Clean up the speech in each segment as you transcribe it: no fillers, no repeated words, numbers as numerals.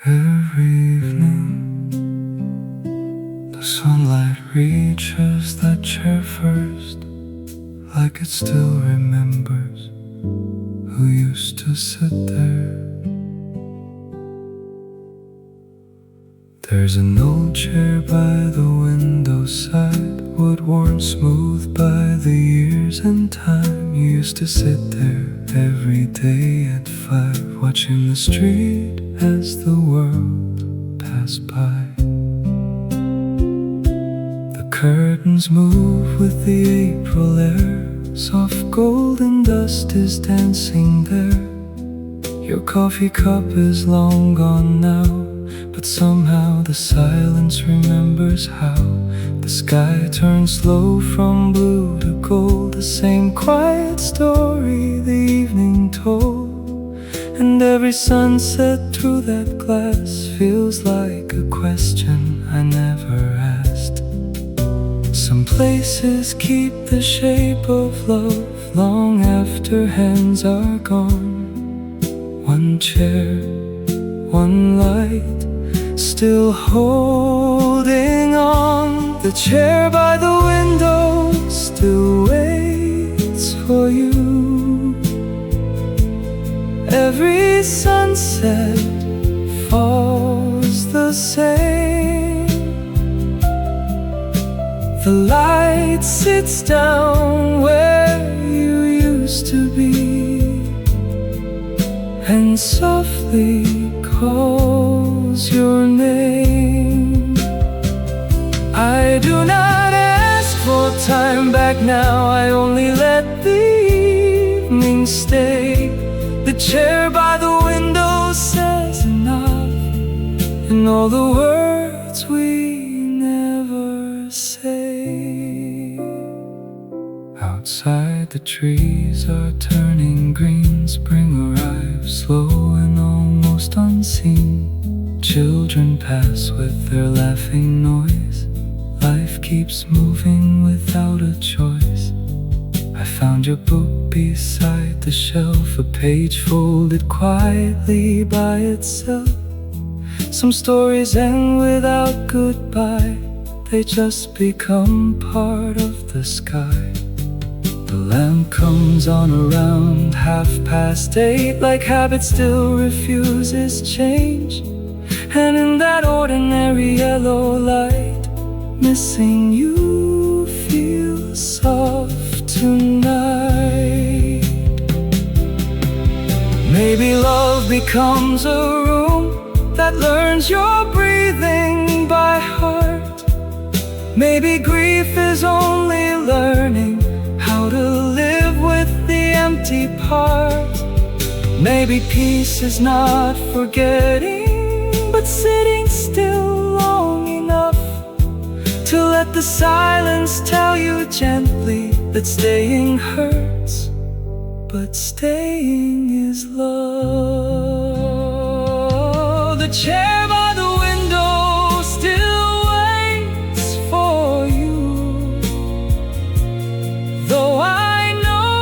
Every evening the sunlight reaches that chair first, like it still remembers who used to sit there. There's an old chair by the window side, wood worn smooth by the years and time. You used to sit there every day at 5, watching the street as the world passed by. The curtains move with the April air, soft golden dust is dancing there. Your coffee cup is long gone now, but somehow the silence remembers how the sky turns slow from blue to gold. The same quiet story the evening told, and every sunset through that glass feels like a question I never asked. Some places keep the shape of love long after hands are gone. One chair, one light, still holding on. The chair by the window still waits for you. Every sunset falls the same. The light sits down where you used to be, and softly calls your name. I do not ask for time back now, I only let the evening stay. The chair by the window says enough, and all the words we never say. Outside the trees are turning green, spring arrives slow and almost unseen. Children pass with their laughing noise, life keeps moving without a choice. I found your book beside the shelf, a page folded quietly by itself. Some stories end without goodbye, they just become part of the sky. The lamp comes on around 8:30, like habit still refuses change. And in that ordinary yellow light, missing you feels soft tonight. Maybe love becomes a room that learns your breathing by heart. Maybe grief is only learning how to live with the empty part. Maybe peace is not forgetting, but sitting still long enough to let the silence tell you gently that staying hurts, but staying is love. The chair by the window still waits for you, though I know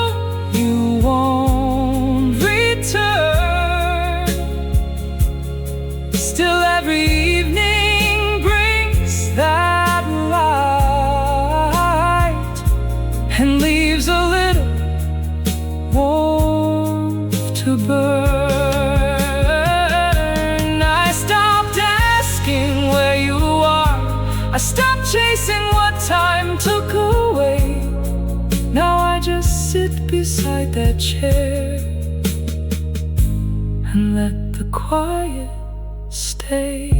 you won't return. Still every evening brings that light and leaves a little warmth to burn. I stopped asking where you are, I stopped chasing what time took away. Now I just sit beside that chair and let the quiet stay.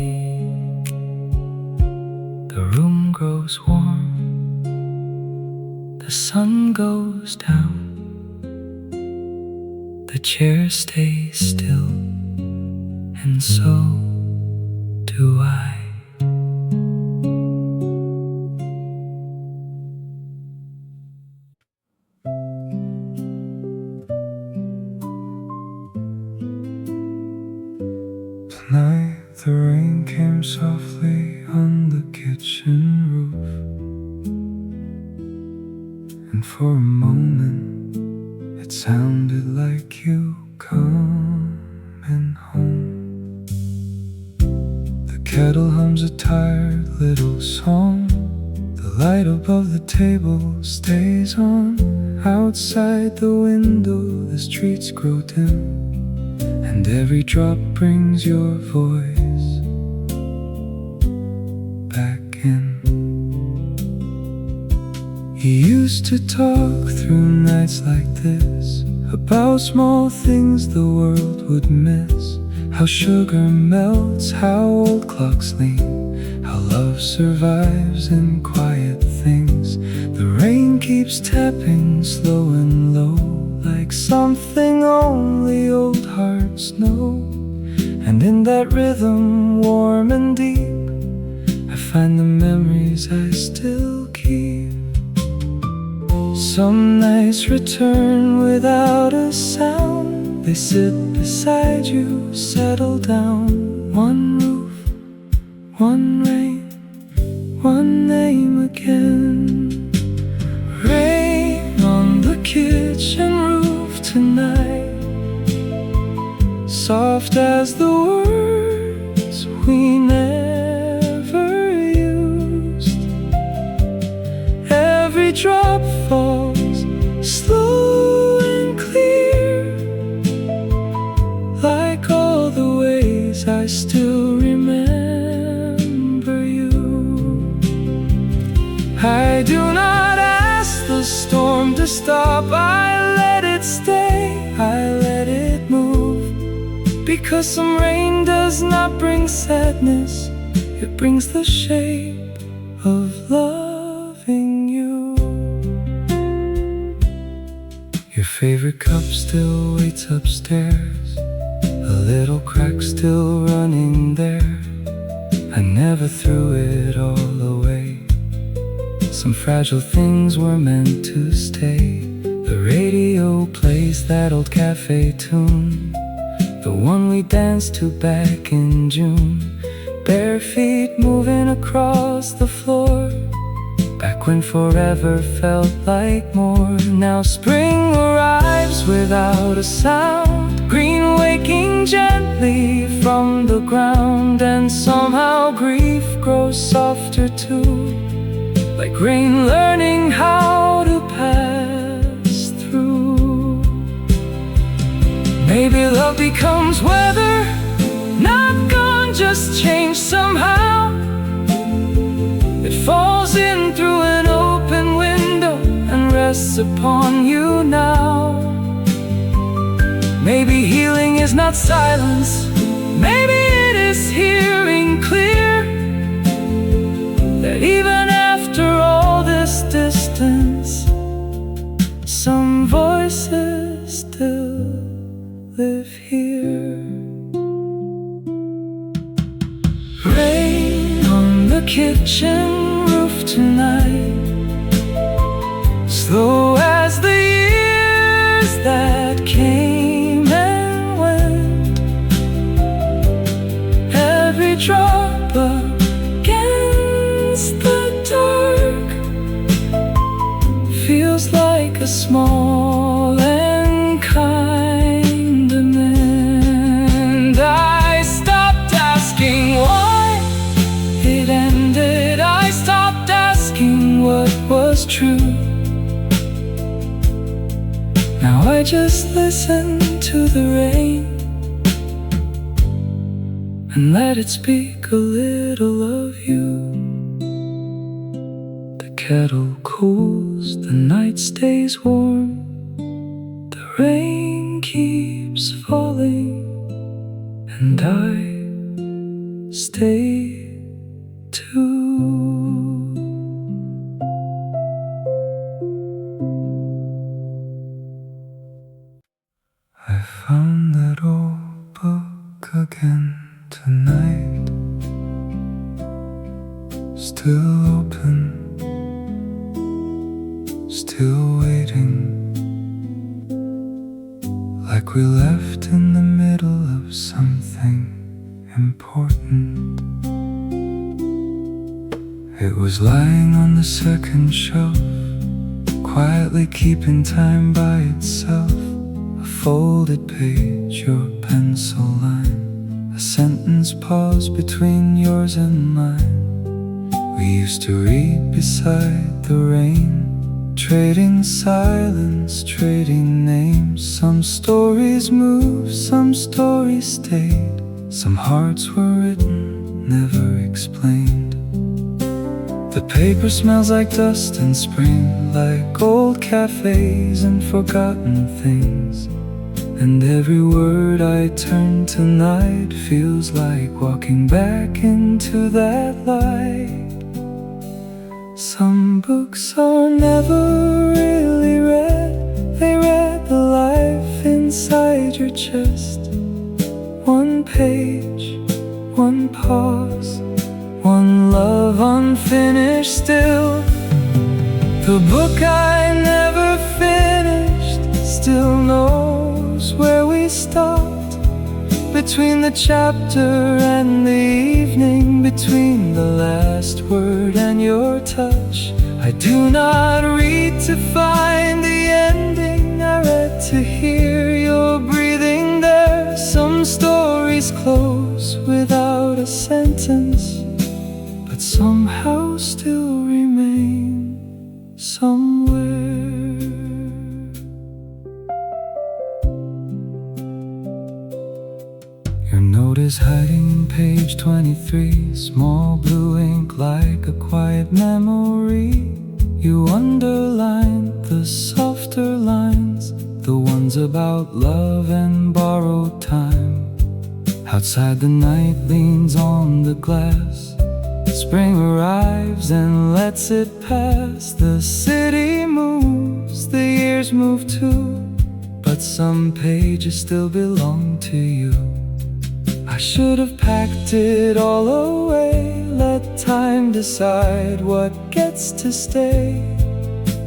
The room grows warm, the sun goes down, the chair stays still, and so do I. Tonight the rain came softly on the kitchen roof, and for a moment it sounded like you coming home. kettle hums a tired little song. The light above the table stays on. Outside the window the streets grow dim, and every drop brings your voice back in. You used to talk through nights like this about small things the world would miss. How sugar melts, how old clocks lean, how love survives in quiet things. The rain keeps tapping slow and low, like something only old hearts know. And in that rhythm, warm and deep, I find the memories I still keep. Some nights return without a sound. They sit beside you, settle down. One roof, one rain, one name again. Rain on the kitchen roof tonight, soft as the words we never used. Every drop falls slow and clear, like all the ways I still remember you. I do not ask the storm to stop, I let it stay, I let it move. Because some rain does not bring sadness, it brings the shape of loving you. Your favorite cup still waits upstairs, a little crack still running there. I never threw it all away. Some fragile things were meant to stay. The radio plays that old cafe tune, the one we danced to back in June. Bare feet moving across the floor, back when forever felt like more. Now spring arrives without a sound, green waking gently from the ground. And somehow grief grows softer too, like rain learning how to pass through. Maybe love becomes weather, not gone, just changed somehow. It falls in through an open window and rests upon you now. Maybe healing is not silence, maybe it is hearing clear, that even after all this distance, some voices still live here. Rain on the kitchen roof tonight, slow as the years that came and went. Every drop against the dark feels like a small and kind amend. I stopped asking why it ended, I stopped asking what was true. Now I just listen to the rain and let it speak a little of you. The kettle cools, the night stays warm, the rain keeps falling, and I stay too. I found that old book again tonight, still open, still waiting, like we left in the middle of something important. It was lying on the second shelf, quietly keeping time by itself. A folded page, your pencil line, a sentence paused between yours and mine. We used to read beside the rain, trading silence, trading names. Some stories moved, some stories stayed. Some hearts were written, never explained. The paper smells like dust in spring, like old cafes and forgotten things. And every word I turn tonight feels like walking back into that light. Some books are never really read, they read the life inside your chest. One page, one pause, one love unfinished still. The book I never finished still knows where we stopped. Between the chapter and the evening, between the last word and your touch. I do not read to find the ending, I read to hear your breathing there. Some stories close without a sentence, but somehow still remain somewhere. Your note is hiding in page 23, small blue ink like a quiet memory. You underlined the softer lines, the ones about love and borrowed time. Outside the night leans on the glass. Spring arrives and lets it pass. The city moves, the years move too, but some pages still belong to you. I should have packed it all away, let time decide what gets to stay.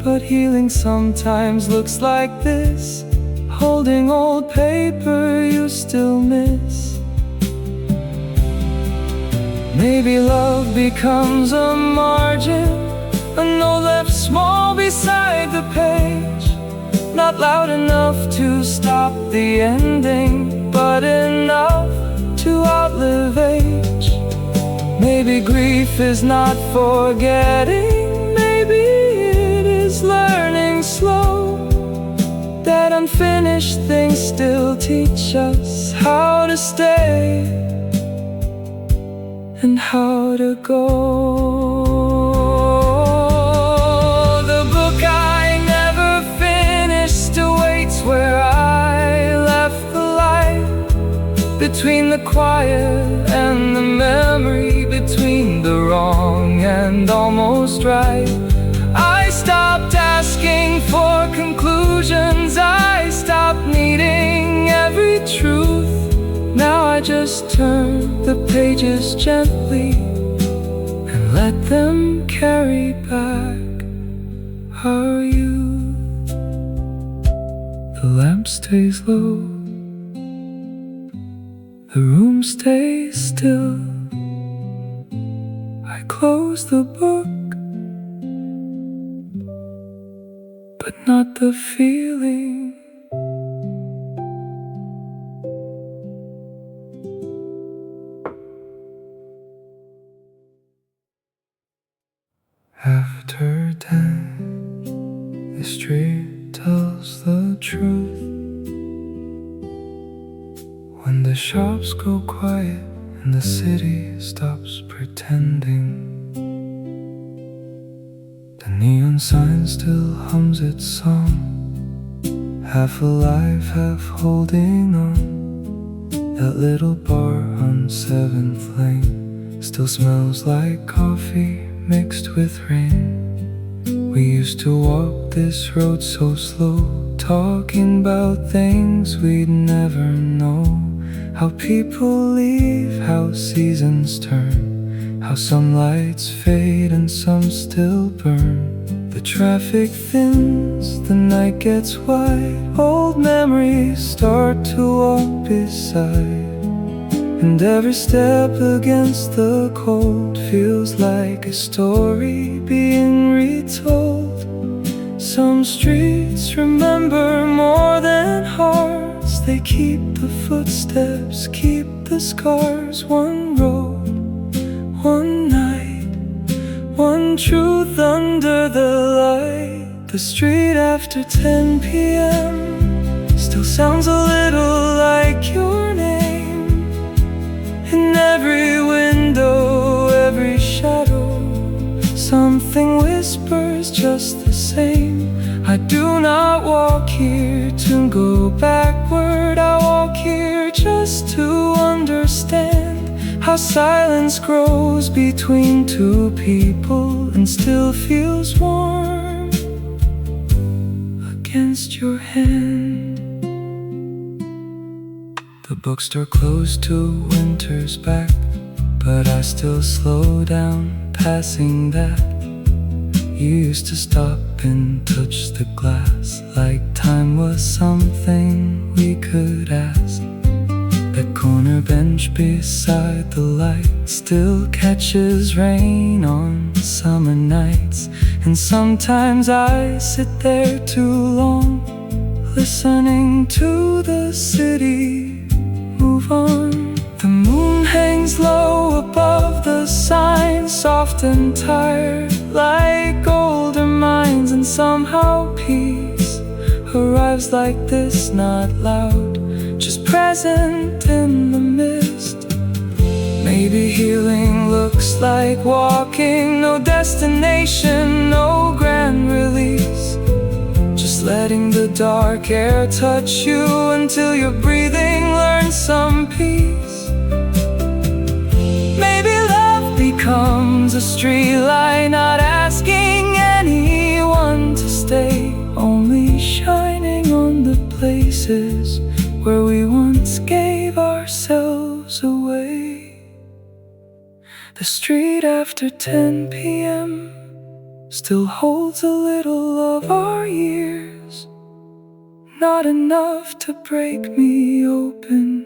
But healing sometimes looks like this, holding old paper you still miss. Maybe love becomes a margin, a note left small beside the page. Not loud enough to stop the ending, but enough to outlive age. Maybe grief is not forgetting, maybe it is learning slow. That unfinished things still teach us how to stay and how to go. The book I never finished awaits where I left the light. Between the quiet and the memory, between the wrong and almost right. I stopped asking for conclusions, I stopped needing every truth. Now I just turn the pages gently and let them carry back our youth. The lamp stays low, the room stays still. I close the book, but not the feeling. After death, the street tells the truth. When the shops go quiet and the city stops pretending, the neon sign still hums its song, half alive, half holding on. That little bar on 7th Lane still smells like coffee mixed with rain. We used to walk this road so slow, talking about things we'd never know. How people leave, how seasons turn, how some lights fade and some still burn. The traffic thins, the night gets wide, old memories start to walk beside. And every step against the cold feels like a story being retold. Some streets remember more than hearts, hearts, they keep the footsteps, keep the scars. One road, one night, one truth under the light. The street after 10 p.m. still sounds a little like your name. In every window, every shadow, something whispers just the same. I do not walk here to go backward, I walk here just to understand how silence grows between two people and still feels warm against your hand. The bookstore closed 2 winters back, but I still slow down passing that. You used to stop and touch the glass like time was something we could ask. That corner bench beside the light still catches rain on summer nights. And sometimes I sit there too long, listening to the city move on. The moon hangs low above the sign, soft and tired like older minds. And somehow peace arrives like this, not loud, just present in the mist. Maybe healing looks like walking, no destination, no grand release, just letting the dark air touch you until your breathing learns some peace. Maybe love becomes a street light, not asking anyone to stay, only shining on the places where we once gave ourselves away. The street after 10 p.m. still holds a little of our years, not enough to break me open,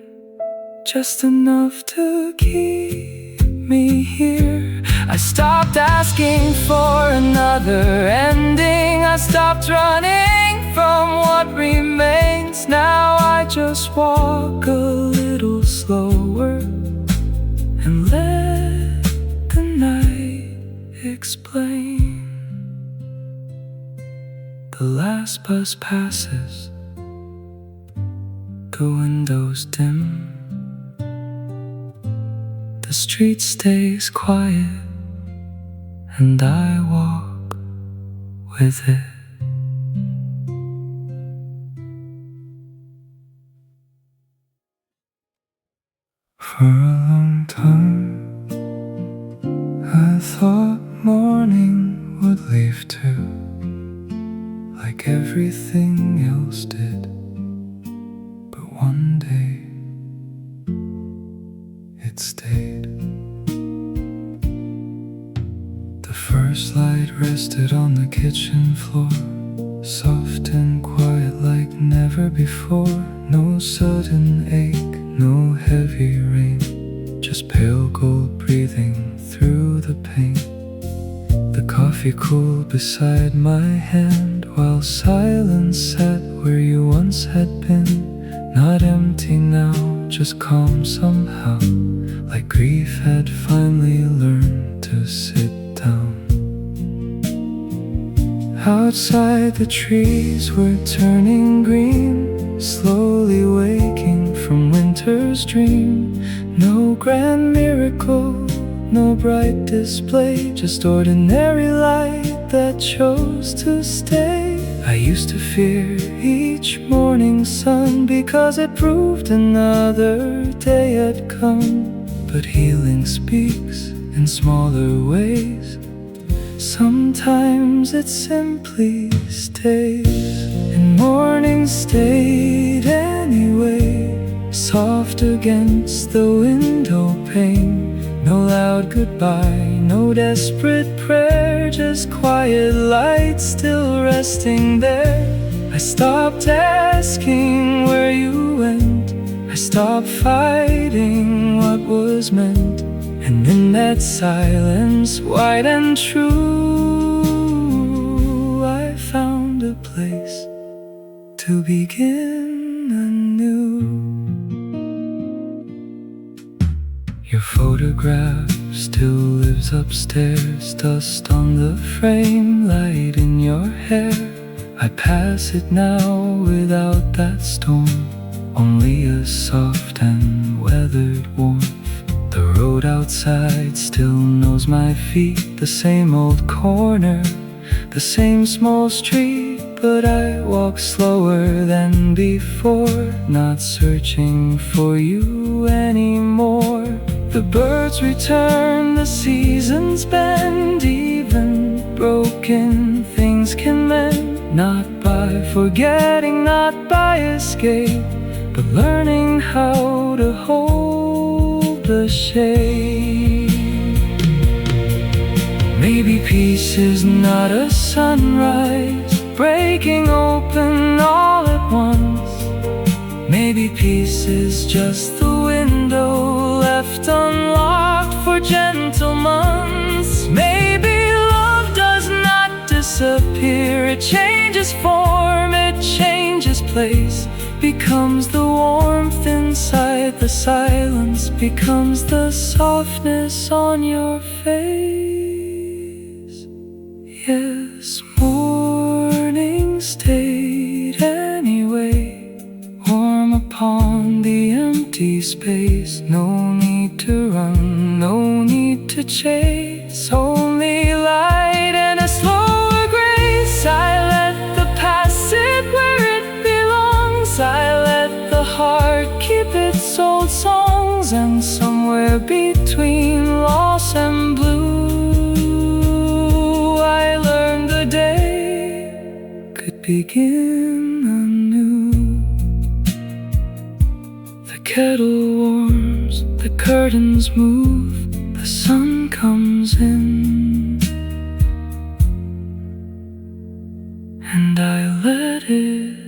just enough to keep me here. I stopped asking for another ending, I stopped running from what remains. Now I just walk a little slower and let the night explain. The last bus passes, the windows dim, the street stays quiet, and I walk with it. For a long time, I thought morning would leave too, like everything else did. But one day, it stayed. The first light rested on the kitchen floor, soft and quiet like never before. No sudden ache, no heavy rain, just pale gold breathing through the pain. The coffee cooled beside my hand, while silence sat where you once had been. Not empty now, just calm somehow, like grief had finally learned to sit down. Outside the trees were turning green, slowly waking from winter's dream. No grand miracle, no bright display, just ordinary light that chose to stay. I used to fear each morning sun because it proved another day had come. But healing speaks in smaller ways, sometimes it simply stays. And morning stayed anyway, soft against the window pane. No loud goodbye, no desperate prayer, just quiet light still resting there. I stopped asking where you went, I stopped fighting what was meant. And in that silence, white and true, I found a place to begin anew. Your photograph still lives upstairs, dust on the frame, light in your hair. I pass it now without that storm, only a soft and weathered warmth. The road outside still knows my feet, the same old corner, the same small street, but I walk slower than before, not searching for you anymore. The birds return, the seasons bend, even broken things can mend. Not by forgetting, not by escape, but learning how to hold the shape. Maybe peace is not a sunrise breaking open all at once. Maybe peace is just the window left unlocked for gentle months. Maybe love does not disappear, it changes form, it changes place, becomes the warmth inside, the silence becomes the softness on your face. Yes, morning stayed anyway, warm upon the empty space. No need to run, no need to chase, only light and a slower grace. I let the past sit where it belongs, I let the heart keep its old songs, and somewhere between loss and blue, I learned the day could begin anew. The kettle warms, the curtains move, the sun comes in, and I let it